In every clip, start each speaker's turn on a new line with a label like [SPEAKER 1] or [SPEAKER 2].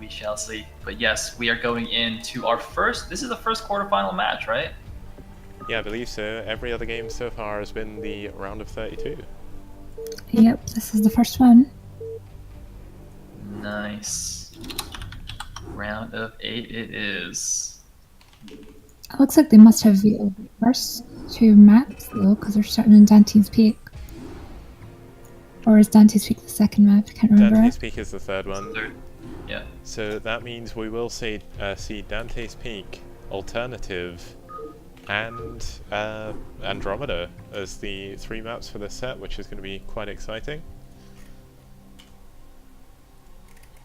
[SPEAKER 1] We shall see. But yes, we are going into our first. This is the first quarterfinal match, right?
[SPEAKER 2] Yeah, I believe so. Every other game so far has been the round of 32.
[SPEAKER 3] Yep, this is the first one.
[SPEAKER 1] Nice. Round of 8 it is.
[SPEAKER 3] It looks like they must have the first two maps though, because they're starting in Dante's Peak. Or is Dante's Peak the second map? I can't remember.
[SPEAKER 2] Dante's Peak is the third one.
[SPEAKER 1] Third. Yeah.
[SPEAKER 2] So that means we will see Dante's Peak, Alternative, and Andromeda as the three maps for this set, which is going to be quite exciting.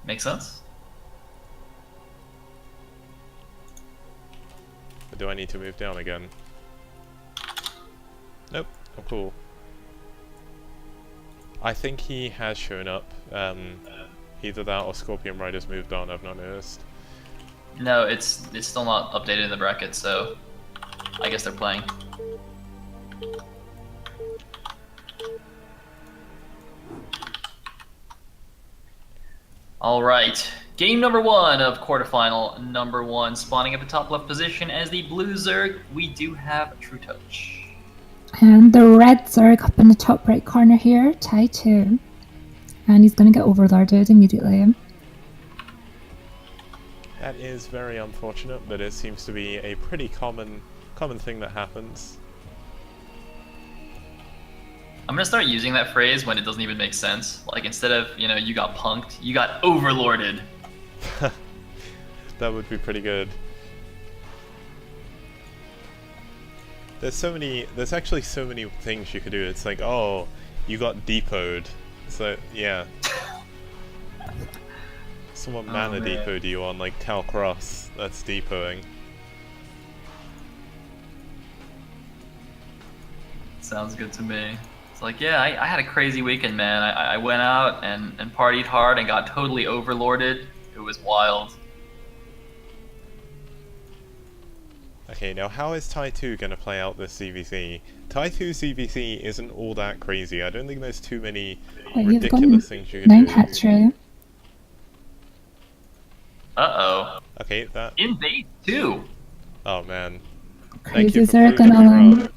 [SPEAKER 1] Makes sense.
[SPEAKER 2] But do I need to move down again? Nope. Oh, cool. I think he has shown up. Either that or Scorpion Rider's moved on, I've not noticed.
[SPEAKER 1] No, it's still not updated in the bracket, so I guess they're playing. Alright, game number 1 of quarterfinal number 1. Spawning at the top left position as the blue Zerg, we do have True Touch.
[SPEAKER 3] And the red Zerg up in the top right corner here, tie 2. And he's going to get overlorded immediately.
[SPEAKER 2] That is very unfortunate, but it seems to be a pretty common thing that happens.
[SPEAKER 1] I'm gonna start using that phrase when it doesn't even make sense. Like instead of, you got punked, you got overlorded.
[SPEAKER 2] That would be pretty good. There's actually so many things you could do. It's like, oh, you got depoted. So, yeah. Someone mana depoted you on, like, Tal Cross. That's depoting.
[SPEAKER 1] Sounds good to me. It's like, yeah, I had a crazy weekend, man. I went out and partied hard and got totally overlorded. It was wild.
[SPEAKER 2] Okay, now how is Tai 2 going to play out this CVC? Tai 2 CVC isn't all that crazy. I don't think there's too many ridiculous things you can
[SPEAKER 3] 9
[SPEAKER 2] do.
[SPEAKER 3] hatchery.
[SPEAKER 1] Uh-oh.
[SPEAKER 2] Okay, that...
[SPEAKER 1] In base, too.
[SPEAKER 2] Oh, man. Thank
[SPEAKER 3] Crazy
[SPEAKER 2] you for
[SPEAKER 3] Zerg
[SPEAKER 2] proving
[SPEAKER 3] and
[SPEAKER 2] me
[SPEAKER 3] all
[SPEAKER 2] wrong.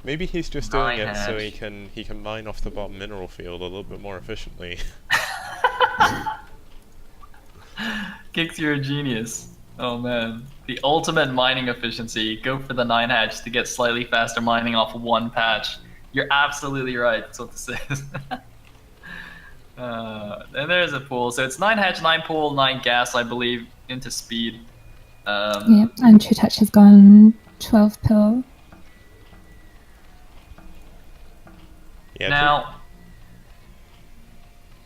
[SPEAKER 2] Maybe he's just doing it so he can mine off the bottom mineral field a little bit more efficiently.
[SPEAKER 1] Kicks, you're a genius. Oh man. The ultimate mining efficiency. Go for the 9 hatch to get slightly faster mining off one patch. You're absolutely right. That's what this is. And there's a pool. So it's 9 hatch, 9 pool, 9 gas, I believe, into speed.
[SPEAKER 3] Yep, and True Touch has gone 12 pill.
[SPEAKER 2] Yeah,
[SPEAKER 1] now,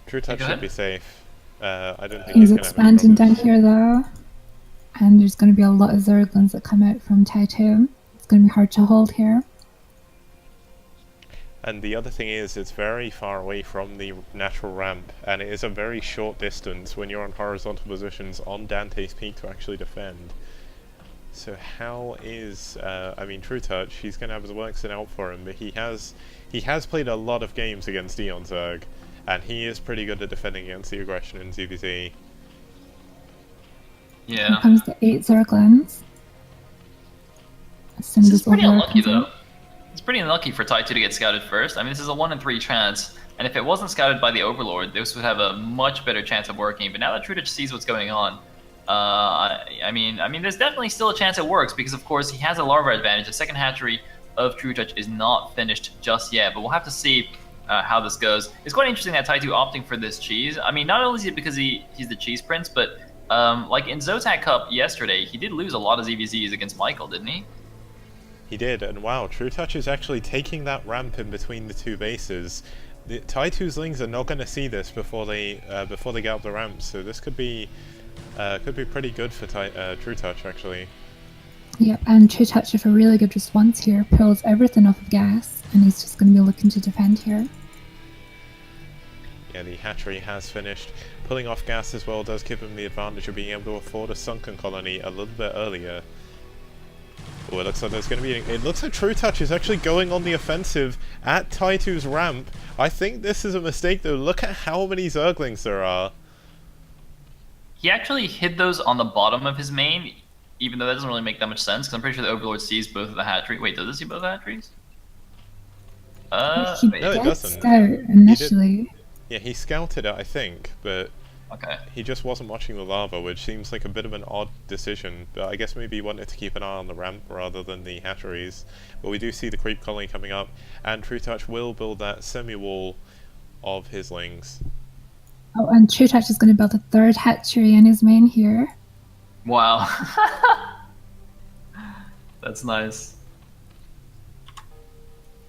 [SPEAKER 2] True Touch should be safe. I don't think
[SPEAKER 3] he's
[SPEAKER 2] gonna
[SPEAKER 3] expanding
[SPEAKER 2] have any
[SPEAKER 3] down here though. And there's going to be a lot of Zerglings that come out from Tai 2. It's going to be hard to hold here.
[SPEAKER 2] And the other thing is, it's very far away from the natural ramp, and it is a very short distance when you're on horizontal positions on Dante's Peak to actually defend. So how is, I mean, True Touch, he's going to have his work set out for him, but he has played a lot of games against Dion Zerg, and he is pretty good at defending against the aggression in ZVZ.
[SPEAKER 1] yeah.
[SPEAKER 3] Here comes the 8 Zerglings.
[SPEAKER 1] This is pretty unlucky though. It's pretty unlucky for Tai 2 to get scouted first. I mean, this is a 1 in 3 chance, and if it wasn't scouted by the Overlord, this would have a much better chance of working. But now that True Touch sees what's going on, I mean, there's definitely still a chance it works because, of course, he has a larva advantage. The second hatchery of True Touch is not finished just yet, but we'll have to see how this goes. It's quite interesting that Tai 2 opting for this cheese. I mean, not only is it because he's the cheese prince, but like in Zotac Cup yesterday, he did lose a lot of ZVZs against Michael, didn't he?
[SPEAKER 2] He did, and wow, True Touch is actually taking that ramp in between the two bases. The Tai 2's Lings are not going to see this before they get up the ramp, so this could be pretty good for True Touch actually.
[SPEAKER 3] Yep, and True Touch with a really good response here pulls everything off of gas, and he's just going to be looking to defend here.
[SPEAKER 2] Yeah, the hatchery has finished. Pulling off gas as well does give him the advantage of being able to afford a sunken colony a little bit earlier. Oh, it looks like there's going to be... It looks like True Touch is actually going on the offensive at Tai 2's ramp. I think this is a mistake though. Look at how many Zerglings there are.
[SPEAKER 1] He actually hid those on the bottom of his main, even though that doesn't really make that much sense, because I'm pretty sure the Overlord sees both of the hatcheries. Wait, does it see both hatcheries?
[SPEAKER 3] He
[SPEAKER 1] Wait,
[SPEAKER 2] No, it
[SPEAKER 3] did
[SPEAKER 2] doesn't.
[SPEAKER 3] scout initially.
[SPEAKER 2] Yeah, he scouted it, I think, but
[SPEAKER 1] okay.
[SPEAKER 2] he just wasn't watching the lava, which seems like a bit of an odd decision. But I guess maybe he wanted to keep an eye on the ramp rather than the hatcheries. But we do see the creep colony coming up, and True Touch will build that semi-wall of his lings.
[SPEAKER 3] Oh, and True Touch is going to build a third hatchery in his main here.
[SPEAKER 1] Wow. That's nice.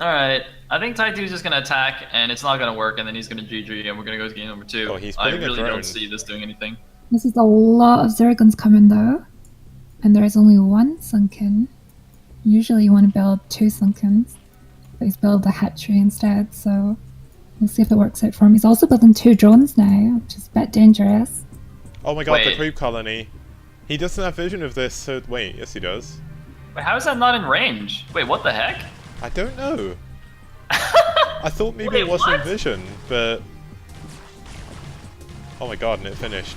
[SPEAKER 1] Alright, I think Tai 2 is just going to attack, and it's not going to work, and then he's going to GG, and we're going to go to game number 2.
[SPEAKER 2] Oh, he's
[SPEAKER 1] I
[SPEAKER 2] putting a
[SPEAKER 1] really
[SPEAKER 2] drone.
[SPEAKER 1] don't see this doing anything.
[SPEAKER 3] This is a lot of Zerglings coming though, and there is only one sunken. Usually you want to build 2 sunkens, but he's built a hatchery instead, so we'll see if it works out for him. He's also building 2 drones now, which is a bit dangerous.
[SPEAKER 2] Oh my god, the
[SPEAKER 1] Wait.
[SPEAKER 2] creep colony. He doesn't have vision of this, so wait, yes he does.
[SPEAKER 1] Wait, how is that not in range? Wait, what the heck?
[SPEAKER 2] I don't know. I thought maybe
[SPEAKER 1] Wait,
[SPEAKER 2] it wasn't
[SPEAKER 1] what?
[SPEAKER 2] vision, but... Oh my god, and it finished.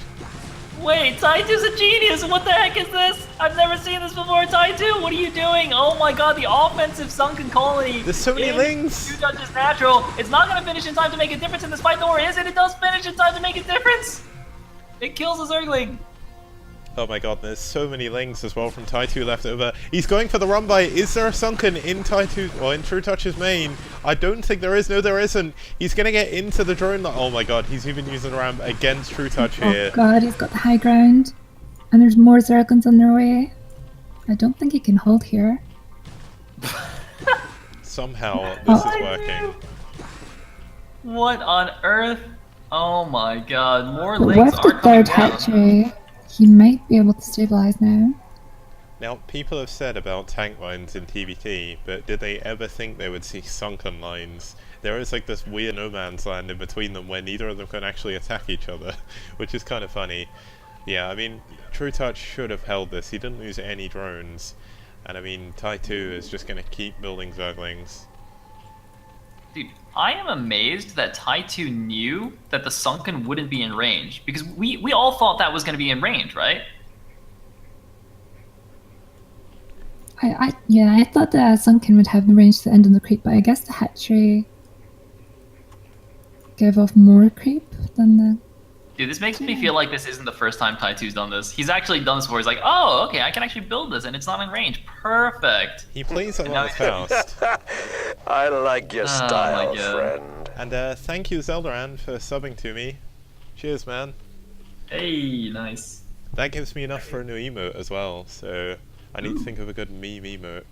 [SPEAKER 1] Wait, Tai 2's a genius! What the heck is this? I've never seen this before, Tai 2! What are you doing? Oh my god, the offensive sunken colony!
[SPEAKER 2] There's so many
[SPEAKER 1] in
[SPEAKER 2] lings!
[SPEAKER 1] True Touch is natural. It's not gonna finish in time to make a difference in this fight, or is it? It does finish in time to make a difference! It kills the Zergling!
[SPEAKER 2] Oh my god, there's so many lings as well from Tai 2 left over. He's going for the run by. Is there a sunken in Tai 2, well, in True Touch's main? I don't think there is. No, there isn't. He's gonna get into the drone. Oh my god, he's even using the ramp against True Touch here.
[SPEAKER 3] Oh god, he's got the high ground, and there's more Zerglings on their way. I don't think he can hold here.
[SPEAKER 2] Somehow, this is
[SPEAKER 1] Tai
[SPEAKER 2] working.
[SPEAKER 1] 2. What on earth? Oh my god, more
[SPEAKER 3] But
[SPEAKER 1] lings
[SPEAKER 3] with
[SPEAKER 1] are
[SPEAKER 3] the
[SPEAKER 1] coming
[SPEAKER 3] third
[SPEAKER 1] down.
[SPEAKER 3] hatchery, he might be able to stabilize now.
[SPEAKER 2] Now, people have said about tank lines in TBT, but did they ever think they would see sunken lines? There is like this weird no man's land in between them where neither of them can actually attack each other, which is kind of funny. Yeah, I mean, True Touch should have held this. He didn't lose any drones. And I mean, Tai 2 is just going to keep building Zerglings.
[SPEAKER 1] Dude, I am amazed that Tai 2 knew that the sunken wouldn't be in range, because we all thought that was going to be in range, right?
[SPEAKER 3] I thought the sunken would have the range to end on the creep, but I guess the hatchery gave off more creep than the...
[SPEAKER 1] Dude, this makes me feel like this isn't the first time Tai 2's done this. He's actually done this before. He's like, oh, okay, I can actually build this, and it's not in range. Perfect.
[SPEAKER 2] He plays a
[SPEAKER 1] And
[SPEAKER 2] lot
[SPEAKER 1] now
[SPEAKER 2] fast.
[SPEAKER 4] I like your style,
[SPEAKER 1] my God.
[SPEAKER 4] friend.
[SPEAKER 2] And thank you, Zeldaran, for subbing to me. Cheers, man.
[SPEAKER 1] Hey, nice.
[SPEAKER 2] That gives me enough for a new emote as well, so I need to think of a good meme emote.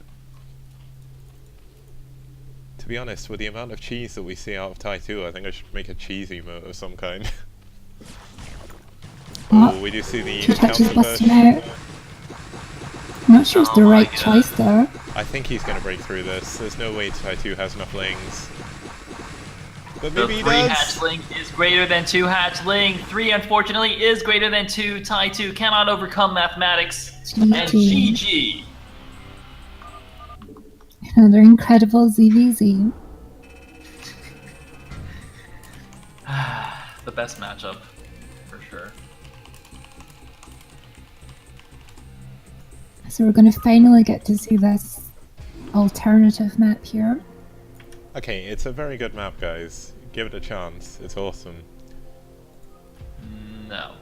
[SPEAKER 2] To be honest, with the amount of cheese that we see out of Tai 2, I think I should make a cheese emote of some kind. Oh, we do see the
[SPEAKER 3] True Touch is
[SPEAKER 2] counter
[SPEAKER 3] busting
[SPEAKER 2] version.
[SPEAKER 3] out. I'm not sure it's the
[SPEAKER 1] Oh my
[SPEAKER 3] right
[SPEAKER 1] God.
[SPEAKER 3] choice though.
[SPEAKER 2] I think he's going to break through this. There's no way Tai 2 has enough lings. But
[SPEAKER 1] The
[SPEAKER 2] maybe he
[SPEAKER 1] 3
[SPEAKER 2] does!
[SPEAKER 1] hatchling is greater than 2 hatchling. 3, unfortunately, is greater than 2. Tai 2 cannot overcome mathematics. And
[SPEAKER 3] GG.
[SPEAKER 1] GG.
[SPEAKER 3] Another incredible ZVZ.
[SPEAKER 1] The best matchup, for sure.
[SPEAKER 3] So we're going to finally get to see this alternative map here.
[SPEAKER 2] Okay, it's a very good map, guys. Give it a chance. It's awesome.
[SPEAKER 1] No.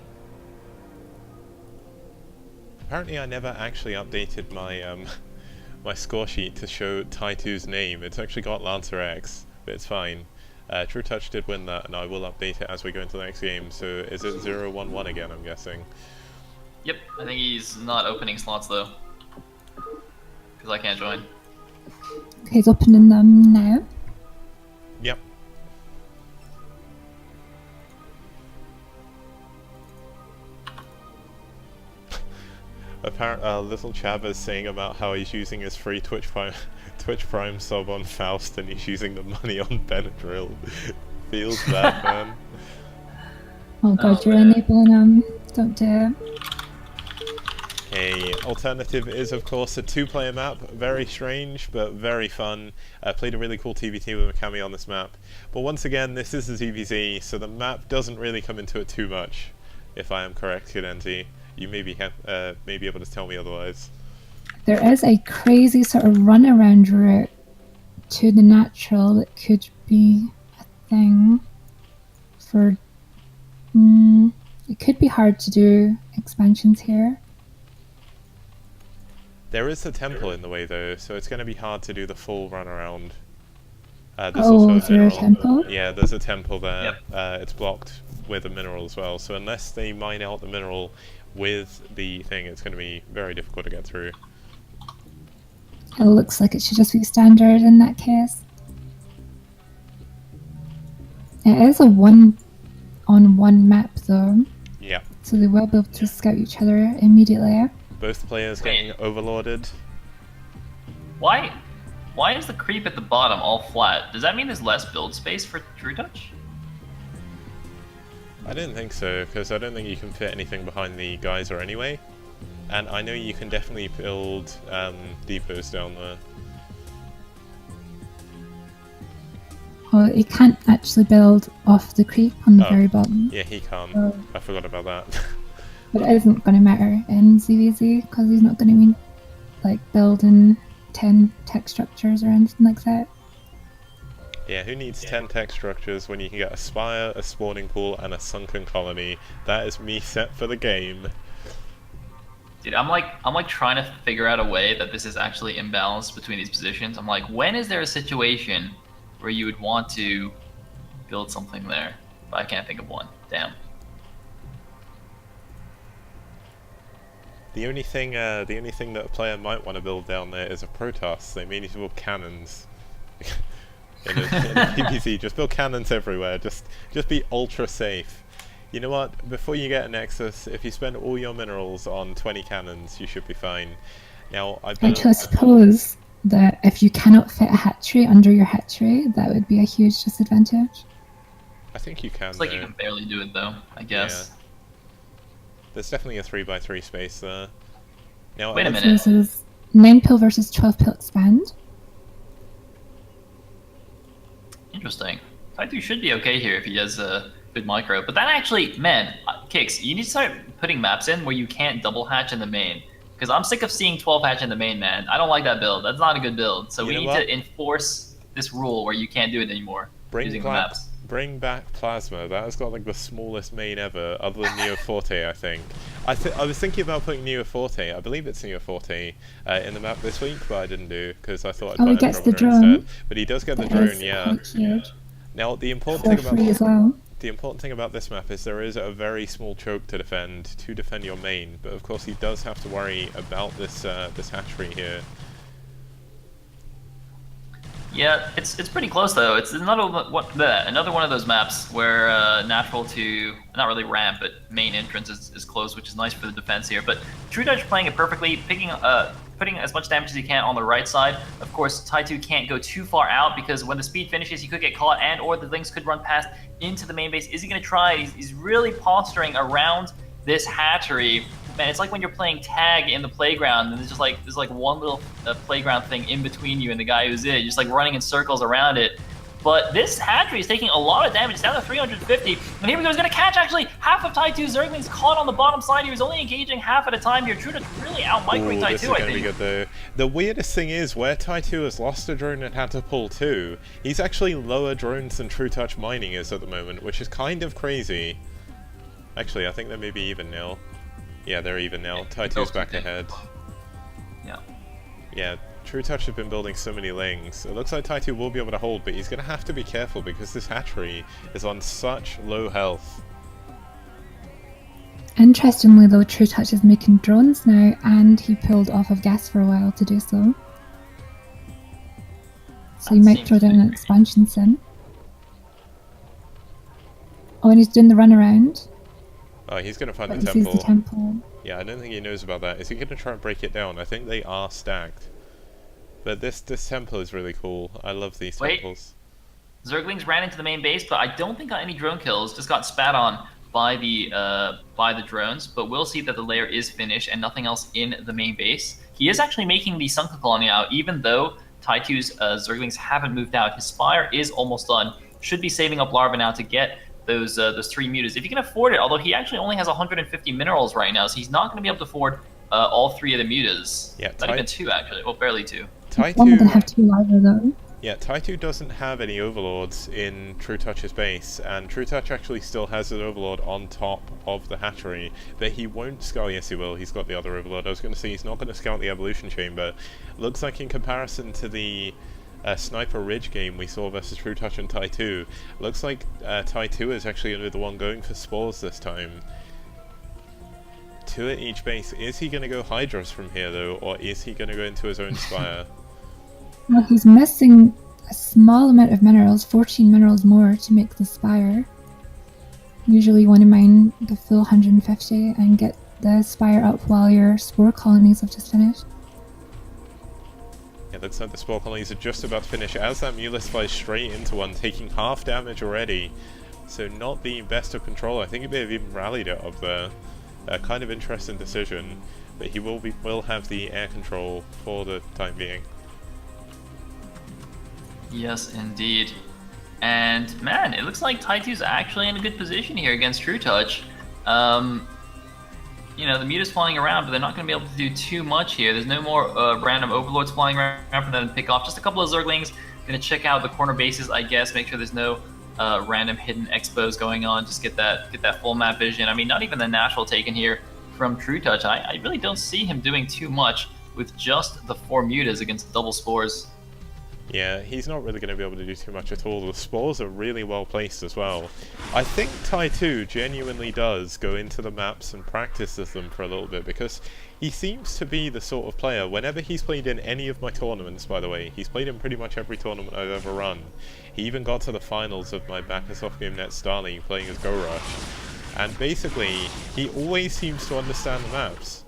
[SPEAKER 2] Apparently I never actually updated my my score sheet to show Tai 2's name. It's actually got Lancer X, but it's fine. True Touch did win that, and I will update it as we go into the next game. So is it 0-1-1 again, I'm guessing?
[SPEAKER 1] Yep, I think he's not opening slots though. Because I can't join.
[SPEAKER 3] Okay, he's opening them now.
[SPEAKER 2] Yep. Apparently, little Chav is saying about how he's using his free Twitch Prime sub on Faust, and he's using the money on Benadryl. Feels bad, man.
[SPEAKER 3] Oh god,
[SPEAKER 1] Oh,
[SPEAKER 3] you're
[SPEAKER 1] man.
[SPEAKER 3] enabling them. Don't do it.
[SPEAKER 2] A alternative is, of course, a 2-player map. Very strange, but very fun. Played a really cool TVT with Mikami on this map. But once again, this is the ZVZ, so the map doesn't really come into it too much, if I am correct, Kidenti. You may be able to tell me otherwise.
[SPEAKER 3] There is a crazy sort of runaround route to the natural that could be a thing for... it could be hard to do expansions here.
[SPEAKER 2] There is a temple in the way though, so it's going to be hard to do the full run around. There's
[SPEAKER 3] Oh,
[SPEAKER 2] also
[SPEAKER 3] is there a temple?
[SPEAKER 2] Yeah, there's a temple there.
[SPEAKER 1] Yep.
[SPEAKER 2] It's blocked with a mineral as well, so unless they mine out the mineral with the thing, it's going to be very difficult to get through.
[SPEAKER 3] It looks like it should just be standard in that case. It is a one-on-one map though,
[SPEAKER 2] Yeah.
[SPEAKER 3] so they will be able to scout each other immediately.
[SPEAKER 2] Both players getting overlorded.
[SPEAKER 1] Why is the creep at the bottom all flat? Does that mean there's less build space for True Touch?
[SPEAKER 2] I didn't think so, because I don't think you can fit anything behind the geyser anyway. And I know you can definitely build depots down there.
[SPEAKER 3] Well, you can't actually build off the creep on the
[SPEAKER 2] Oh.
[SPEAKER 3] very bottom.
[SPEAKER 2] Yeah, he can't.
[SPEAKER 3] Oh.
[SPEAKER 2] I forgot about that.
[SPEAKER 3] But it isn't going to matter in ZVZ because he's not going to be like building 10 tech structures or anything like that.
[SPEAKER 2] Yeah, who needs 10 tech structures when you can get a spire, a spawning pool, and a sunken colony? That is me set for the game.
[SPEAKER 1] Dude, I'm like trying to figure out a way that this is actually imbalanced between these positions. I'm like, when is there a situation where you would want to build something there? But I can't think of one. Damn.
[SPEAKER 2] The only thing that a player might want to build down there is a Protoss. They may need to build cannons. in a PvZ, just build cannons everywhere. Just be ultra safe. You know what? Before you get a Nexus, if you spend all your minerals on 20 cannons, you should be fine. Now, I
[SPEAKER 3] suppose that if you cannot fit a hatchery under your hatchery, that would be a huge disadvantage.
[SPEAKER 2] I think you can.
[SPEAKER 1] It's like you can barely do it though, I guess.
[SPEAKER 2] Yeah. There's definitely a 3x3 space there. Now,
[SPEAKER 1] Wait a
[SPEAKER 3] So
[SPEAKER 1] minute.
[SPEAKER 3] this is 9 pill versus 12 pill expand.
[SPEAKER 1] Interesting. Taitu should be okay here if he has a good micro. But that actually, man, Kicks, you need to start putting maps in where you can't double hatch in the main. Because I'm sick of seeing 12 hatch in the main, man. I don't like that build. That's not a good build. So we need to enforce this rule where you can't do it anymore using the maps.
[SPEAKER 2] Bring back Plasma. That has got like the smallest main ever, other than Neo Forte, I think. I was thinking about putting Neo Forte. I believe it's Neo Forte in the map this week, but I didn't do because I thought I'd put
[SPEAKER 3] he gets the
[SPEAKER 2] Andromeda
[SPEAKER 3] drone.
[SPEAKER 2] instead. But he does get the
[SPEAKER 3] That
[SPEAKER 2] drone,
[SPEAKER 3] is
[SPEAKER 2] yeah.
[SPEAKER 3] quite huge.
[SPEAKER 2] Now the important
[SPEAKER 3] For
[SPEAKER 2] thing
[SPEAKER 3] free as
[SPEAKER 2] about
[SPEAKER 3] well.
[SPEAKER 2] the important thing about this map is there is a very small choke to defend your main. But of course he does have to worry about this this hatchery here.
[SPEAKER 1] Yeah, it's pretty close though. It's another one of those maps where natural to not really ramp, but main entrance is close, which is nice for the defense here. But True Touch playing it perfectly, putting as much damage as he can on the right side. Of course, Taitu can't go too far out because when the speed finishes, he could get caught, and or the Lynx could run past into the main base. Is he gonna try? He's really posturing around this hatchery. Man, it's like when you're playing tag in the playground and there's like one little playground thing in between you and the guy who's in. You're just like running in circles around it. But this hatchery is taking a lot of damage. It's down to 350. And here we go. He's going to catch actually half of Taitu's Zerglings caught on the bottom side. He was only engaging half at a time here. True to really out-microing Taitu,
[SPEAKER 2] This is
[SPEAKER 1] I
[SPEAKER 2] going to be
[SPEAKER 1] think.
[SPEAKER 2] good though. The weirdest thing is where Taitu has lost a drone and had to pull two, he's actually lower drones than True Touch mining is at the moment, which is kind of crazy. Actually, I think they may be even now. Yeah, they're even now. Taitu's back ahead.
[SPEAKER 1] Yeah.
[SPEAKER 2] Yeah, True Touch have been building so many lings. It looks like Taitu will be able to hold, but he's going to have to be careful because this hatchery is on such low health.
[SPEAKER 3] Interestingly though, True Touch is making drones now, and he pulled off of gas for a while to do so. So he
[SPEAKER 1] That
[SPEAKER 3] might
[SPEAKER 1] seems
[SPEAKER 3] throw down
[SPEAKER 1] pretty
[SPEAKER 3] an expansion soon. Oh, and he's doing the runaround.
[SPEAKER 2] Oh, he's going to find
[SPEAKER 3] But
[SPEAKER 2] the
[SPEAKER 3] he sees
[SPEAKER 2] temple.
[SPEAKER 3] the temple.
[SPEAKER 2] Yeah, I don't think he knows about that. Is he going to try and break it down? I think they are stacked. But this temple is really cool. I love these
[SPEAKER 1] Wait.
[SPEAKER 2] temples.
[SPEAKER 1] Zerglings ran into the main base, but I don't think got any drone kills. Just got spat on by the drones, but we'll see that the layer is finished and nothing else in the main base. He is actually making the sunken colony out, even though Tai2's Zerglings haven't moved out. His spire is almost done. Should be saving up larvae now to get those 3 mutas if he can afford it. Although he actually only has 150 minerals right now, so he's not going to be able to afford all 3 of the mutas.
[SPEAKER 2] Yeah,
[SPEAKER 1] not even 2 actually. Well, barely 2.
[SPEAKER 3] One can have 2 larvae though.
[SPEAKER 2] Yeah, Tai2 doesn't have any overlords in True Touch's base, and True Touch actually still has an overlord on top of the hatchery, but he won't scout. Yes, he will. He's got the other overlord. I was going to say he's not going to scout the evolution chamber. Looks like in comparison to the Sniper Ridge game we saw versus True Touch and Tai2, looks like Tai2 is actually going to be the one going for spores this time. 2 at each base. Is he going to go Hydras from here though, or is he going to go into his own spire?
[SPEAKER 3] Well, he's missing a small amount of minerals, 14 minerals more to make the spire. Usually you want to mine the full 150 and get the spire up while your spore colonies have just finished.
[SPEAKER 2] Yeah, looks like the spore colonies are just about to finish as that Mulus flies straight into one, taking half damage already. So not the best of control. I think he may have even rallied it up there. Kind of interesting decision, but he will have the air control for the time being.
[SPEAKER 1] Yes, indeed. And man, it looks like Tai2's actually in a good position here against True Touch. You know, the muta's flying around, but they're not going to be able to do too much here. There's no more random overlords flying around for them to pick off. Just a couple of Zerglings. Going to check out the corner bases, I guess. Make sure there's no random hidden expos going on. Just get that full map vision. I mean, not even the natural taken here from True Touch. I really don't see him doing too much with just the 4 mutas against double spores.
[SPEAKER 2] Yeah, he's not really going to be able to do too much at all. The spores are really well placed as well. I think Tai2 genuinely does go into the maps and practices them for a little bit, because he seems to be the sort of player, whenever he's played in any of my tournaments, by the way, he's played in pretty much every tournament I've ever run. He even got to the finals of my Bacchus Off Game Net Starling playing as Go Rush. And basically, he always seems to understand the maps.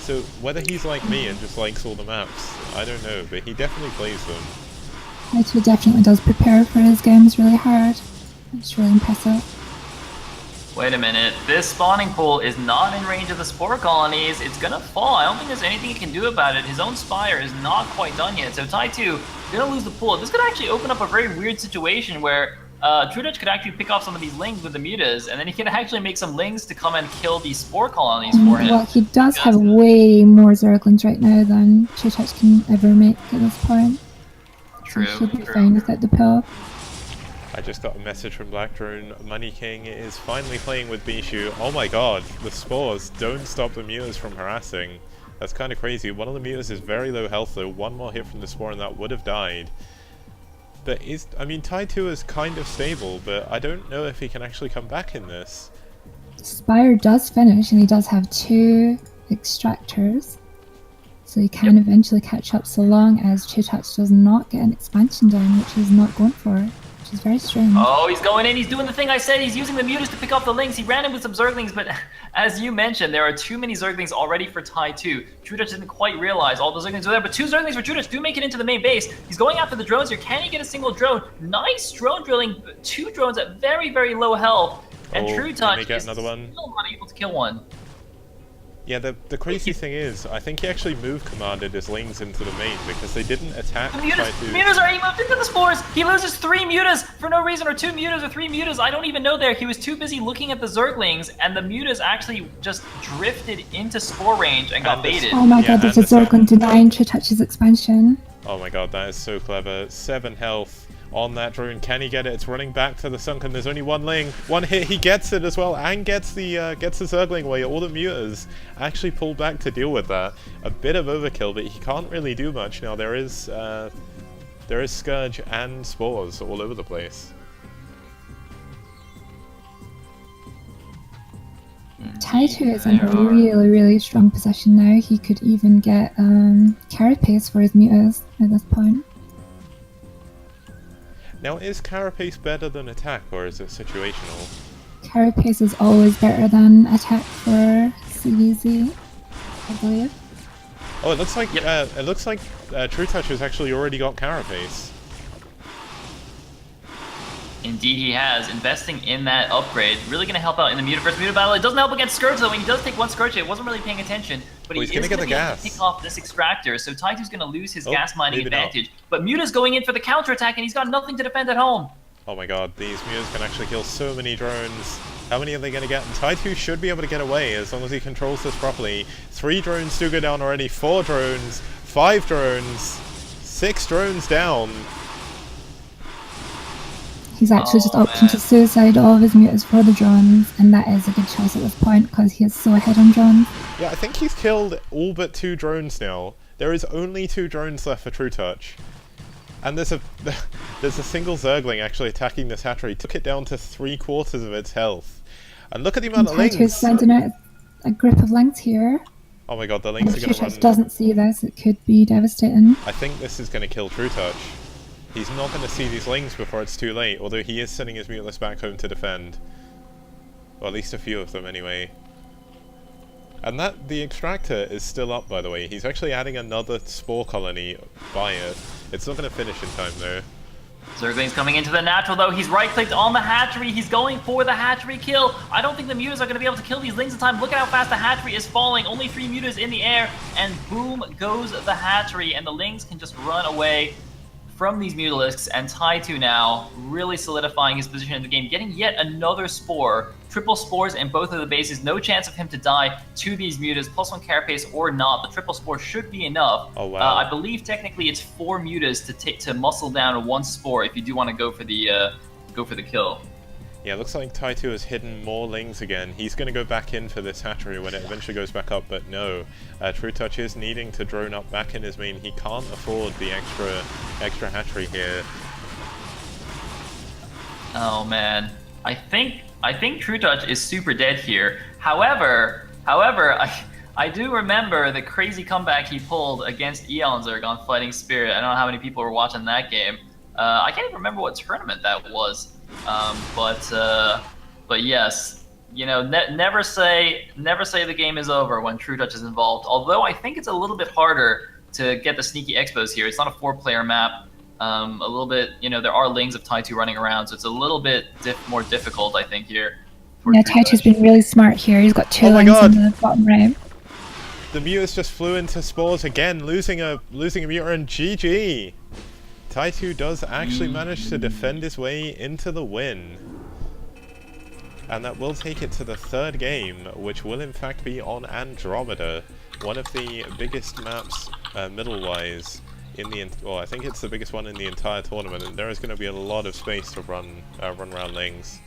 [SPEAKER 2] So whether he's like me and just likes all the maps, I don't know, but he definitely plays them.
[SPEAKER 3] Tai2 definitely does prepare for his games really hard. It's really impressive.
[SPEAKER 1] Wait a minute, this spawning pool is not in range of the spore colonies. It's gonna fall. I don't think there's anything he can do about it. His own spire is not quite done yet, so Tai2 gonna lose the pool. This could actually open up a very weird situation where True Touch could actually pick off some of these lings with the mutas, and then he can actually make some lings to come and kill these spore colonies for him.
[SPEAKER 3] Well, he does have way more Zerglings right now than True Touch can ever make at this point.
[SPEAKER 1] True,
[SPEAKER 3] So he should be fine without the pill.
[SPEAKER 2] I just got a message from Black Drone. Money King is finally playing with Bishu. Oh my god, the spores don't stop the mutas from harassing. That's kind of crazy. One of the mutas is very low health though. One more hit from the spore and that would have died. But I mean, Tai2 is kind of stable, but I don't know if he can actually come back in this.
[SPEAKER 3] Spire does finish, and he does have 2 extractors. So he can eventually catch up, so long as True Touch does not get an expansion down, which he's not going for, which is very strange.
[SPEAKER 1] Oh, he's going in, he's doing the thing I said, he's using the mutas to pick off the lings. He ran in with some Zerglings, but as you mentioned, there are too many Zerglings already for Tai2. True Touch didn't quite realize all the Zerglings were there, but 2 Zerglings for True Touch do make it into the main base. He's going after the drones here. Can he get a single drone? Nice drone drilling, 2 drones at very, very low health. And True Touch is still not able to kill one.
[SPEAKER 2] Yeah, the crazy thing is, I think he actually move commanded his lings into the main because they didn't attack Tai2.
[SPEAKER 1] Mutas already moved into the spores! He loses 3 mutas for no reason, or 2 mutas or 3 mutas, I don't even know there. He was too busy looking at the Zerglings, and the mutas actually just drifted into spore range and got baited.
[SPEAKER 3] Oh my god, there's a Zergling denying True Touch's expansion.
[SPEAKER 2] Oh my god, that is so clever. 7 health on that drone. Can he get it? It's running back to the sunken. There's only 1 ling. 1 hit, he gets it as well, and gets the Zergling away. All the mutas actually pull back to deal with that. A bit of overkill, but he can't really do much now. There is Scourge and spores all over the place.
[SPEAKER 3] Tai2 is in a really, really strong position now. He could even get Carapace for his mutas at this point.
[SPEAKER 2] Now, is Carapace better than attack, or is it situational?
[SPEAKER 3] Carapace is always better than attack for CVZ, I believe.
[SPEAKER 2] Oh, it looks like True Touch has actually already got Carapace.
[SPEAKER 1] Indeed he has. Investing in that upgrade. Really going to help out in the Muta versus Muta battle. It doesn't help against Scourge though. When he does take one Scourge, it wasn't really paying attention. But
[SPEAKER 2] he's
[SPEAKER 1] he
[SPEAKER 2] gonna
[SPEAKER 1] is
[SPEAKER 2] get
[SPEAKER 1] going
[SPEAKER 2] the
[SPEAKER 1] to be able to
[SPEAKER 2] gas.
[SPEAKER 1] pick off this Extractor. So Taitu's going to lose his
[SPEAKER 2] Oh,
[SPEAKER 1] gas mining
[SPEAKER 2] maybe not.
[SPEAKER 1] advantage. But Muta's going in for the counterattack and he's got nothing to defend at home.
[SPEAKER 2] Oh my god, these Mutas can actually kill so many drones. How many are they going to get? And Taitu should be able to get away as long as he controls this properly. 3 drones do go down already, 4 drones, 5 drones, 6 drones down.
[SPEAKER 3] He's actually just opting to suicide all of his mutas for the drones, and that is a good choice at this point because he is so ahead on drones.
[SPEAKER 2] Yeah, I think he's killed all but 2 drones now. There is only 2 drones left for True Touch. And there's a single Zergling actually attacking this hatchery. Took it down to 3/4 of its health. And look at the amount of
[SPEAKER 3] Taitu's
[SPEAKER 2] lings.
[SPEAKER 3] sending out a grip of lings here.
[SPEAKER 2] Oh my god, the
[SPEAKER 3] And
[SPEAKER 2] lings
[SPEAKER 3] if
[SPEAKER 2] are going
[SPEAKER 3] True
[SPEAKER 2] to
[SPEAKER 3] Touch
[SPEAKER 2] run.
[SPEAKER 3] doesn't see this, it could be devastating.
[SPEAKER 2] I think this is going to kill True Touch. He's not going to see these lings before it's too late, although he is sending his mutless back home to defend. Or at least a few of them anyway. And that the Extractor is still up, by the way. He's actually adding another spore colony by it. It's not going to finish in time though.
[SPEAKER 1] Zergling's coming into the natural though. He's right-clicked on the hatchery. He's going for the hatchery kill. I don't think the mutas are going to be able to kill these lings in time. Look at how fast the hatchery is falling. Only 3 mutas in the air, and boom goes the hatchery, and the lings can just run away from these mutalisks. And Taitu now really solidifying his position in the game, getting yet another spore. Triple spores in both of the bases. No chance of him to die to these mutas. +1 carapace or not, the triple spore should be enough.
[SPEAKER 2] Oh wow!
[SPEAKER 1] I believe technically it's 4 mutas to muscle down 1 spore if you do want to go for the kill.
[SPEAKER 2] Yeah, looks like Taitu has hidden more lings again. He's going to go back in for this hatchery when it eventually goes back up, but no. True Touch is needing to drone up back in his main. He can't afford the extra hatchery here.
[SPEAKER 1] Oh man, I think True Touch is super dead here. However, I do remember the crazy comeback he pulled against Eonzerg on Fighting Spirit. I don't know how many people were watching that game. I can't even remember what tournament that was. But yes, you know, never say the game is over when True Touch is involved. Although I think it's a little bit harder to get the sneaky expos here. It's not a 4-player map. A little bit, you know, there are lings of Taitu running around, so it's a little bit more difficult, I think, here.
[SPEAKER 3] Yeah, Taitu's been really smart here. He's got 2
[SPEAKER 2] Oh my
[SPEAKER 3] lines
[SPEAKER 2] god!
[SPEAKER 3] in the bottom right.
[SPEAKER 2] The mutas just flew into spores again, losing a muta, and GG. Taitu does actually manage to defend his way into the win. And that will take it to the 3rd game, which will in fact be on Andromeda, one of the biggest maps middle-wise in the... well, I think it's the biggest one in the entire tournament, and there is going to be a lot of space to run around lings.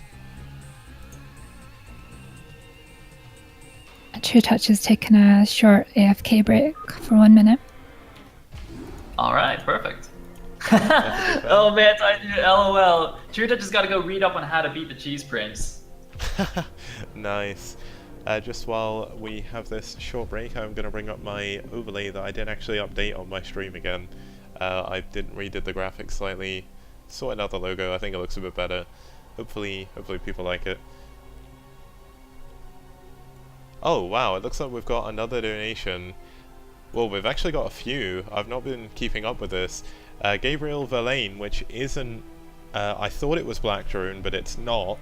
[SPEAKER 3] True Touch has taken a short AFK break for 1 minute.
[SPEAKER 1] Alright, perfect. Oh man, Taitu, LOL. True Touch just gotta go read up on how to beat the Cheese Prince.
[SPEAKER 2] Nice. Just while we have this short break, I'm going to bring up my overlay that I did actually update on my stream again. I didn't redid the graphics slightly, sorted out the logo. I think it looks a bit better. Hopefully people like it. Oh wow, it looks like we've got another donation. Well, we've actually got a few. I've not been keeping up with this. Gabriel Verlaine, which isn't... I thought it was Black Drone, but it's not.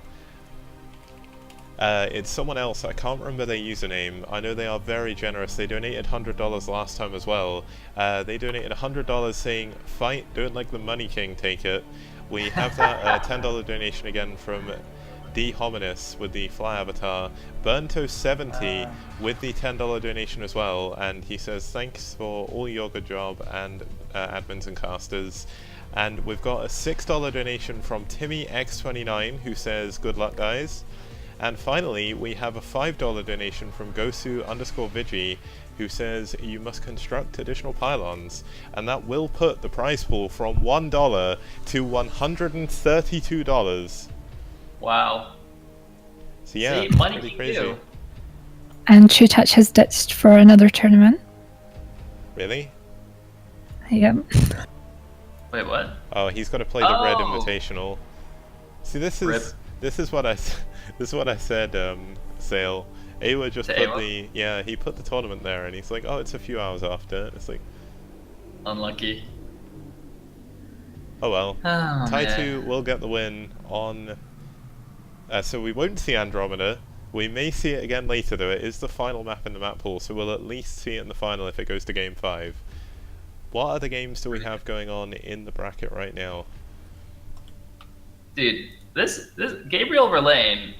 [SPEAKER 2] It's someone else. I can't remember their username. I know they are very generous. They donated $100 last time as well. They donated $100 saying, "Fight, don't like the Money King, take it." We have that $10 donation again from D Hominis with the fly avatar. Burnto70 with the $10 donation as well, and he says thanks for all your good job and admins and casters. And we've got a $6 donation from TimmyX29 who says good luck guys. And finally we have a $5 donation from Gosu_Vigi who says you must construct additional pylons, and that will put the prize pool from $1 to $132.
[SPEAKER 1] Wow.
[SPEAKER 2] So yeah,
[SPEAKER 1] See, money
[SPEAKER 2] pretty
[SPEAKER 1] can
[SPEAKER 2] crazy.
[SPEAKER 1] do.
[SPEAKER 3] And True Touch has ditched for another tournament.
[SPEAKER 2] Really?
[SPEAKER 3] Yep.
[SPEAKER 1] Wait, what?
[SPEAKER 2] Oh, he's got to play the Red
[SPEAKER 1] Oh.
[SPEAKER 2] Invitational. See, this
[SPEAKER 1] Rip.
[SPEAKER 2] is what I said. Sale. Awa just
[SPEAKER 1] To
[SPEAKER 2] put
[SPEAKER 1] Awa?
[SPEAKER 2] he put the tournament there, and he's like, oh, it's a few hours after. It's like,
[SPEAKER 1] Unlucky.
[SPEAKER 2] Oh well.
[SPEAKER 1] Oh,
[SPEAKER 2] Taitu
[SPEAKER 1] man.
[SPEAKER 2] will get the win on... so we won't see Andromeda. We may see it again later though. It is the final map in the map pool, so we'll at least see it in the final if it goes to Game 5. What other games do we have going on in the bracket right now?
[SPEAKER 1] Dude, this Gabriel Verlaine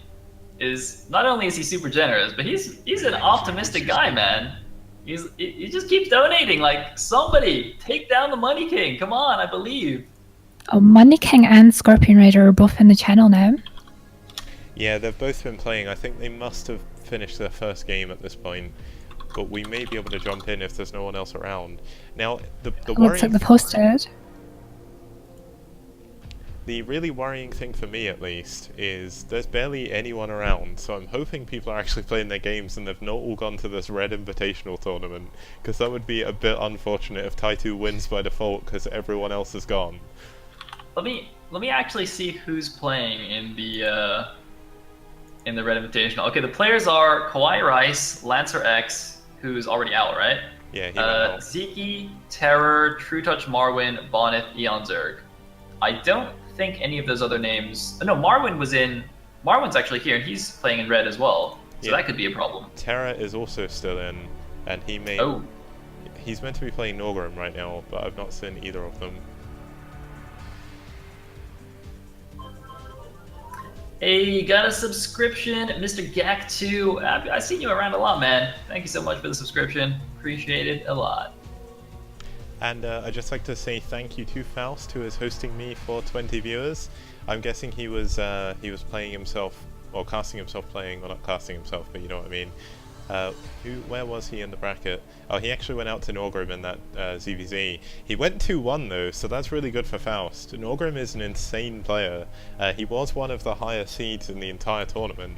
[SPEAKER 1] is not only is he super generous, but he's an optimistic guy, man. He just keeps donating. Like, somebody take down the Money King. Come on, I believe.
[SPEAKER 3] Oh, Money King and Scorpion Raider are both in the channel now.
[SPEAKER 2] Yeah, they've both been playing. I think they must have finished their first game at this point, but we may be able to jump in if there's no one else around. Now, the
[SPEAKER 3] Looks like
[SPEAKER 2] worrying...
[SPEAKER 3] the posted.
[SPEAKER 2] The really worrying thing for me, at least, is there's barely anyone around, so I'm hoping people are actually playing their games and they've not all gone to this Red Invitational tournament, because that would be a bit unfortunate if Taitu wins by default because everyone else is gone.
[SPEAKER 1] Let me actually see who's playing in the Red Invitational. Okay, the players are Kawhi Rice, Lancer X, who's already out, right?
[SPEAKER 2] Yeah, he went out.
[SPEAKER 1] Zeki, Terror, True Touch Marwin, Bonnet, Eon Zerg. I don't think any of those other names... No, Marwin's actually here, and he's playing in red as well. So
[SPEAKER 2] Yeah.
[SPEAKER 1] that could be a problem.
[SPEAKER 2] Terra is also still in, and he may...
[SPEAKER 1] Oh.
[SPEAKER 2] He's meant to be playing Norgrim right now, but I've not seen either of them.
[SPEAKER 1] Hey, got a subscription, Mr. Gak2. I've seen you around a lot, man. Thank you so much for the subscription. Appreciate it a lot.
[SPEAKER 2] And I'd just like to say thank you to Faust, who is hosting me for 20 viewers. I'm guessing he was playing himself, or casting himself playing, well not casting himself, but you know what I mean. Where was he in the bracket? Oh, he actually went out to Norgrim in that ZVZ. He went 2-1 though, so that's really good for Faust. Norgrim is an insane player. He was one of the higher seeds in the entire tournament,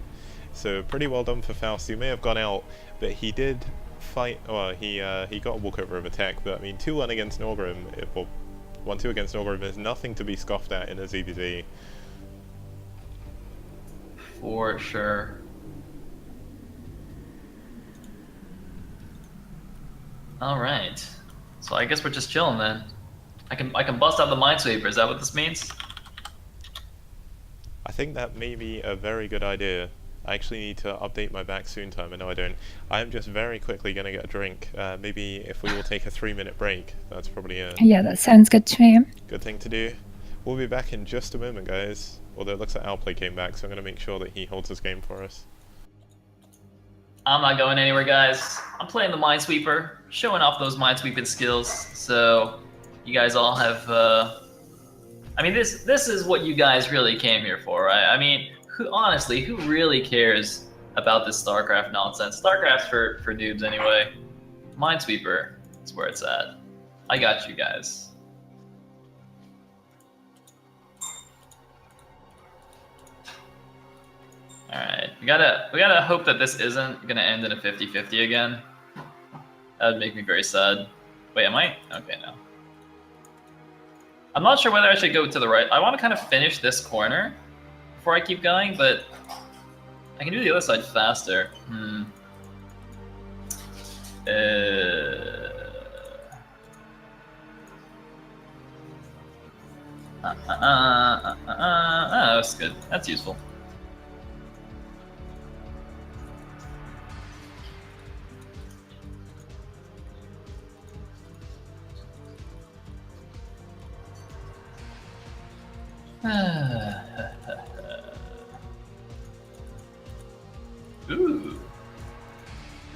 [SPEAKER 2] so pretty well done for Faust. He may have gone out, but he did fight. Well, he got a walkover of attack, but I mean 2-1 against Norgrim, well, 1-2 against Norgrim is nothing to be scoffed at in a ZVZ.
[SPEAKER 1] For sure. All right. So I guess we're just chilling then. I can bust out the Minesweeper. Is that what this means?
[SPEAKER 2] I think that may be a very good idea. I actually need to update my back soon time. I know I don't. I'm just very quickly going to get a drink. Maybe if we will take a 3-minute break, that's probably a
[SPEAKER 3] Yeah, that sounds good to me.
[SPEAKER 2] good thing to do. We'll be back in just a moment, guys. Although it looks like ourplay came back, so I'm going to make sure that he holds his game for us.
[SPEAKER 1] I'm not going anywhere, guys. I'm playing the Minesweeper, showing off those Minesweeping skills. So you guys all have... I mean, this is what you guys really came here for, right? I mean, honestly, who really cares about this StarCraft nonsense? StarCraft's for noobs anyway. Minesweeper is where it's at. I got you guys. Alright, we gotta hope that this isn't gonna end in a 50-50 again. That would make me very sad. Wait, am I? Okay, no. I'm not sure whether I should go to the right. I want to kind of finish this corner before I keep going, but I can do the other side faster. That's good. That's useful.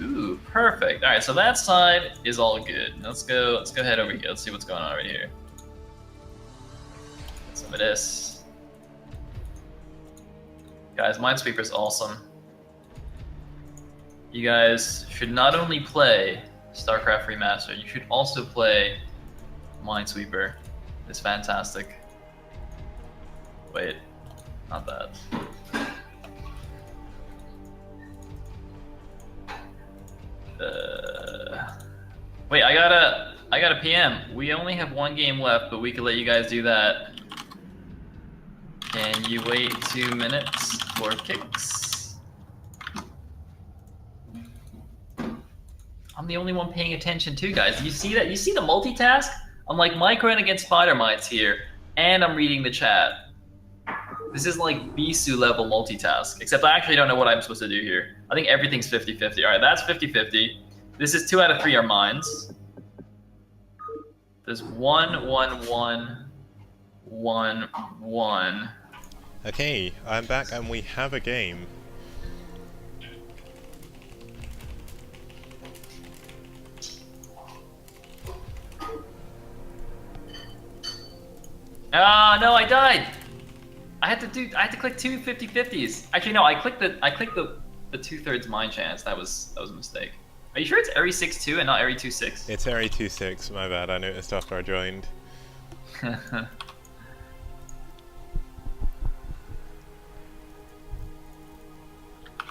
[SPEAKER 1] Ooh, perfect. All right, so that side is all good. Let's go head over here. Let's see what's going on right here. Get some of this. Guys, Minesweeper's awesome. You guys should not only play StarCraft Remastered, you should also play Minesweeper. It's fantastic. Wait, not that. Wait, I got a PM. We only have one game left, but we could let you guys do that. Can you wait 2 minutes for kicks? I'm the only one paying attention too, guys. You see that? You see the multitask? I'm like microing against spider mites here. and I'm reading the chat. This is like Bisu level multitask, except I actually don't know what I'm supposed to do here. I think everything's 50-50. All right, that's 50-50. This is 2 out of 3 are mines. There's 1, 1, 1, 1, 1.
[SPEAKER 2] Okay, I'm back and we have a game.
[SPEAKER 1] Ah, no, I died. I had to click 2 50-50s. Actually, no, I clicked the 2/3 mine chance. That was a mistake. Are you sure it's Eri 6-2 and not Eri 2-6?
[SPEAKER 2] It's Eri 2-6, my bad, I noticed after I joined.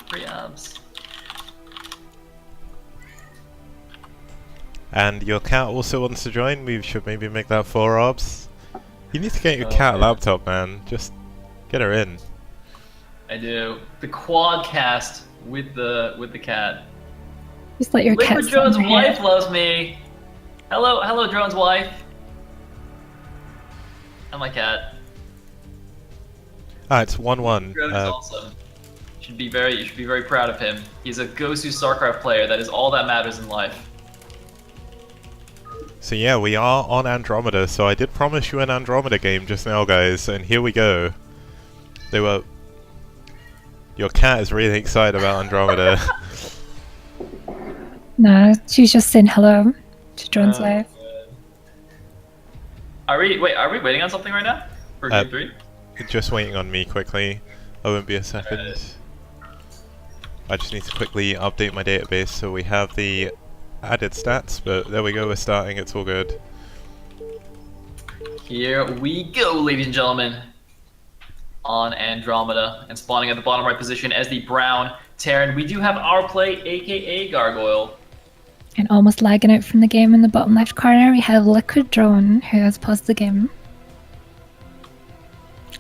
[SPEAKER 1] Free abs.
[SPEAKER 2] And your cat also wants to join, we should maybe make that 4 obs. You need to get your
[SPEAKER 1] Oh,
[SPEAKER 2] cat a
[SPEAKER 1] yeah.
[SPEAKER 2] laptop, man. Just get her in.
[SPEAKER 1] I do. The quadcast with the cat.
[SPEAKER 3] Just let your cat
[SPEAKER 1] Liquid
[SPEAKER 3] sit on
[SPEAKER 1] Drone's
[SPEAKER 3] your
[SPEAKER 1] wife
[SPEAKER 3] head.
[SPEAKER 1] loves me. Hello, Drone's wife. And my cat.
[SPEAKER 2] Ah, it's 1-1.
[SPEAKER 1] Drone is awesome. You should be very proud of him. He's a Gosu StarCraft player. That is all that matters in life.
[SPEAKER 2] So yeah, we are on Andromeda, so I did promise you an Andromeda game just now, guys, and here we go. Your cat is really excited about Andromeda.
[SPEAKER 3] No, she's just saying hello to Drone's wife.
[SPEAKER 1] Are we waiting on something right now? For game 3?
[SPEAKER 2] Just waiting on me quickly. I won't be a second.
[SPEAKER 1] Right.
[SPEAKER 2] I just need to quickly update my database so we have the added stats, but there we go, we're starting, it's all good.
[SPEAKER 1] Here we go, ladies and gentlemen. On Andromeda, and spawning at the bottom right position as the brown Terran. We do have ourplay, aka Gargoyle.
[SPEAKER 3] And almost lagging out from the game in the bottom left corner, we have Liquid Drone, who has paused the game.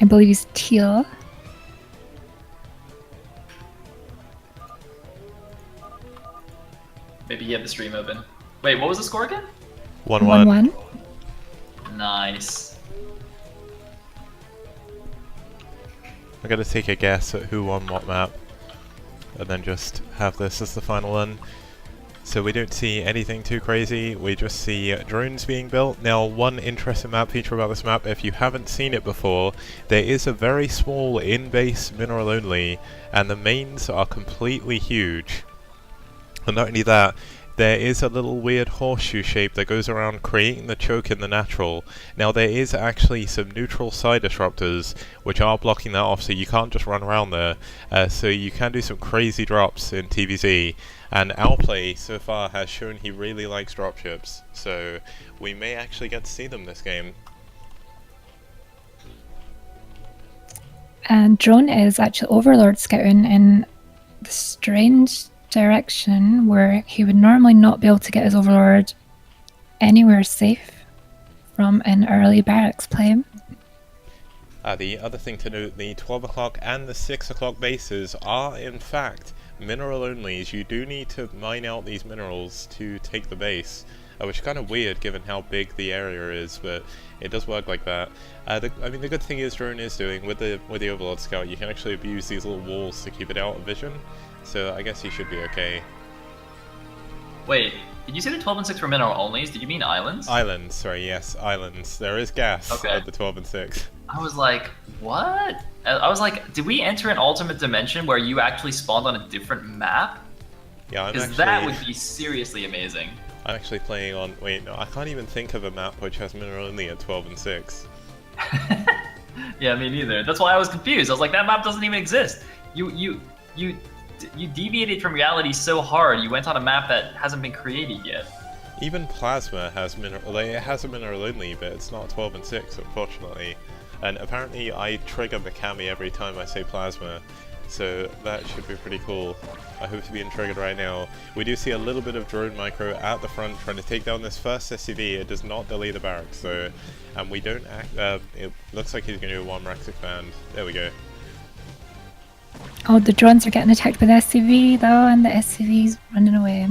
[SPEAKER 3] I believe he's teal.
[SPEAKER 1] Maybe he had the stream open. Wait, what was the score again?
[SPEAKER 2] 1-1.
[SPEAKER 3] 1-1.
[SPEAKER 1] Nice.
[SPEAKER 2] I'm gonna take a guess at who won what map, and then just have this as the final one. So we don't see anything too crazy, we just see drones being built. Now, one interesting map feature about this map, if you haven't seen it before, there is a very small in-base mineral only, and the mains are completely huge. And not only that, there is a little weird horseshoe shape that goes around creating the choke in the natural. Now there is actually some neutral side disruptors which are blocking that off, so you can't just run around there. So you can do some crazy drops in TVZ. And ourplay so far has shown he really likes dropships, so we may actually get to see them this game.
[SPEAKER 3] And Drone is actually Overlord scouting in the strange direction where he would normally not be able to get his Overlord anywhere safe from an early barracks play.
[SPEAKER 2] The other thing to note, the 12 o'clock and the 6 o'clock bases are in fact mineral onlys. You do need to mine out these minerals to take the base, which is kind of weird given how big the area is, but it does work like that. I mean, the good thing is Drone is doing with the Overlord Scout, you can actually abuse these little walls to keep it out of vision, so I guess he should be okay.
[SPEAKER 1] Wait, did you say the 12 and 6 were mineral onlys? Did you mean islands?
[SPEAKER 2] Islands, sorry, yes, islands. There is gas at the 12 and 6.
[SPEAKER 1] I was like, what? I was like, did we enter an alternate dimension where you actually spawned on a different map?
[SPEAKER 2] Yeah,
[SPEAKER 1] Because that would be seriously amazing.
[SPEAKER 2] I'm actually playing on... Wait, no, I can't even think of a map which has mineral only at 12 and 6.
[SPEAKER 1] Yeah, me neither. That's why I was confused. I was like, that map doesn't even exist. You deviated from reality so hard. You went on a map that hasn't been created yet.
[SPEAKER 2] Even Plasma has mineral... It has a mineral only, but it's not 12 and 6, unfortunately. And apparently I trigger Mikami every time I say Plasma, so that should be pretty cool. I hope to be triggered right now. We do see a little bit of drone micro at the front trying to take down this first SCV. It does not delay the barracks though, and we don't it looks like he's going to do a 1 Rax expand. There we go.
[SPEAKER 3] Oh, the drones are getting attacked by the SCV though, and the SCV's running away.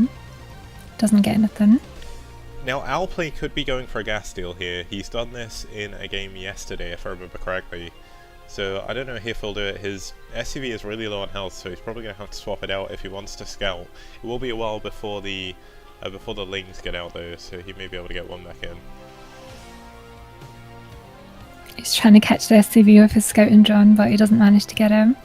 [SPEAKER 3] Doesn't get anything.
[SPEAKER 2] Now, ourplay could be going for a gas steal here. He's done this in a game yesterday, if I remember correctly. So, I don't know if he'll do it. His SCV is really low on health, so he's probably going to have to swap it out if he wants to scout. It will be a while before the lings get out, though, so he may be able to get one back in.
[SPEAKER 3] He's trying to catch the SCV with his scouting drone, but he doesn't manage to get him.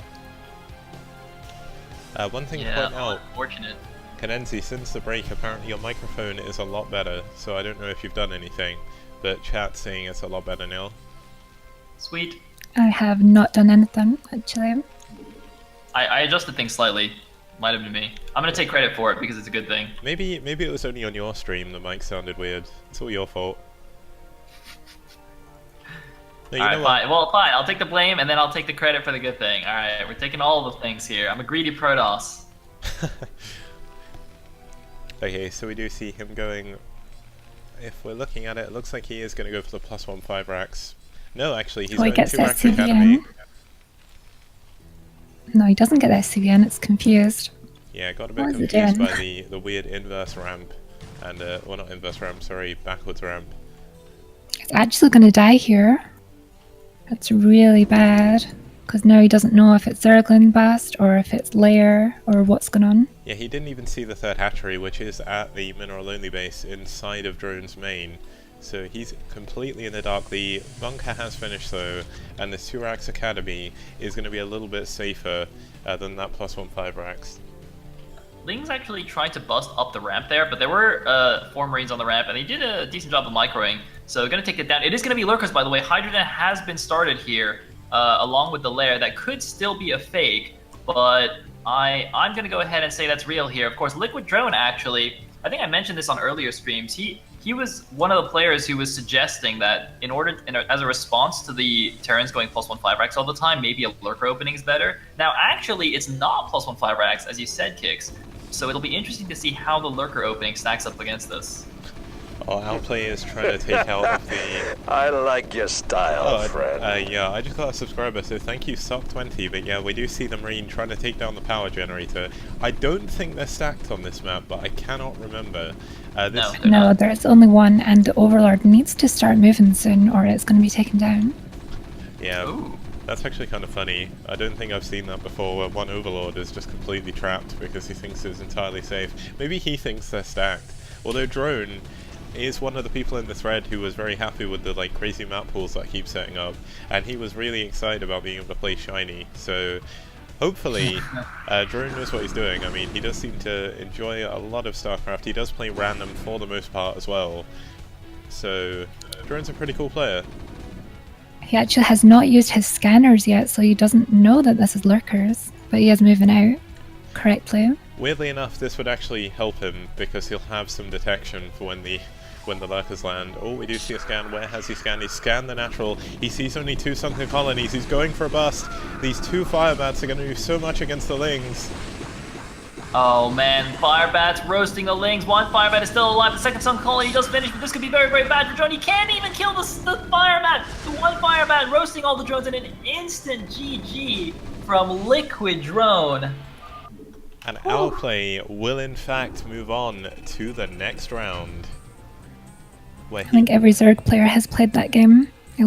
[SPEAKER 2] One thing to
[SPEAKER 1] Yeah,
[SPEAKER 2] point out,
[SPEAKER 1] unfortunate.
[SPEAKER 2] Kanenzi, since the break, apparently your microphone is a lot better, so I don't know if you've done anything, but chat's saying it's a lot better now.
[SPEAKER 1] Sweet.
[SPEAKER 3] I have not done anything, actually.
[SPEAKER 1] I adjusted things slightly. Might have been me. I'm gonna take credit for it because it's a good thing.
[SPEAKER 2] Maybe it was only on your stream the mic sounded weird. It's all your fault. No, you know
[SPEAKER 1] Alright,
[SPEAKER 2] what?
[SPEAKER 1] fine. Well, fine. I'll take the blame and then I'll take the credit for the good thing. Alright, we're taking all the things here. I'm a greedy Protoss.
[SPEAKER 2] Okay, so we do see him going. If we're looking at it, it looks like he is going to go for the +1/5 racks. No, actually, he's
[SPEAKER 3] Oh, he
[SPEAKER 2] going
[SPEAKER 3] gets
[SPEAKER 2] 2
[SPEAKER 3] the
[SPEAKER 2] racks academy.
[SPEAKER 3] SCVN. No, he doesn't get the SCVN, it's confused.
[SPEAKER 2] Yeah, got a bit
[SPEAKER 3] What is it
[SPEAKER 2] confused
[SPEAKER 3] doing?
[SPEAKER 2] by the weird inverse ramp. And, well, not inverse ramp, sorry, backwards ramp.
[SPEAKER 3] He's actually going to die here. That's really bad. Because now he doesn't know if it's Zerglin Bast or if it's Lair or what's going on.
[SPEAKER 2] Yeah, he didn't even see the third hatchery, which is at the mineral only base inside of Drone's main. So he's completely in the dark. The bunker has finished though, and the 2 racks academy is going to be a little bit safer than that +1/5 racks.
[SPEAKER 1] Lings actually tried to bust up the ramp there, but there were 4 Marines on the ramp, and they did a decent job of microing. So gonna take it down. It is gonna be lurkers, by the way. Hydrogen has been started here, along with the lair. That could still be a fake, but I'm gonna go ahead and say that's real here. Of course, Liquid Drone actually, I think I mentioned this on earlier streams. He was one of the players who was suggesting that as a response to the Terrans going +1/5 racks all the time, maybe a lurker opening is better. Now, actually, it's not +1/5 racks, as you said, Kix. So it'll be interesting to see how the lurker opening stacks up against this.
[SPEAKER 2] Oh, ourplay is trying to take out of the...
[SPEAKER 4] I like your style, friend.
[SPEAKER 2] Yeah, I just got a subscriber, so thank you, Sock20, but yeah, we do see the Marine trying to take down the power generator. I don't think they're stacked on this map, but I cannot remember.
[SPEAKER 3] No, there's only one, and the Overlord needs to start moving soon, or it's going to be taken down.
[SPEAKER 2] Yeah,
[SPEAKER 1] Ooh.
[SPEAKER 2] that's actually kind of funny. I don't think I've seen that before, where one Overlord is just completely trapped because he thinks it's entirely safe. Maybe he thinks they're stacked. Although Drone is one of the people in the thread who was very happy with the crazy map pools that I keep setting up, and he was really excited about being able to play shiny. So hopefully Drone knows what he's doing. I mean, he does seem to enjoy a lot of StarCraft. He does play random for the most part as well. So Drone's a pretty cool player.
[SPEAKER 3] He actually has not used his scanners yet, so he doesn't know that this is lurkers, but he is moving out correctly.
[SPEAKER 2] Weirdly enough, this would actually help him because he'll have some detection for when the lurkers land. Oh, we do see a scan. Where has he scanned? He's scanned the natural. He sees only 2 sunken colonies. He's going for a bust. These 2 fire bats are going to do so much against the lings.
[SPEAKER 1] Oh man, fire bats roasting the lings. 1 fire bat is still alive. The second sun colony does finish, but this could be very, very bad for Drone. He can't even kill the fire bat. The 1 fire bat roasting all the drones in an instant GG from Liquid Drone.
[SPEAKER 2] And ourplay will in fact move on to the next round.
[SPEAKER 3] I think every Zerg player has played that game.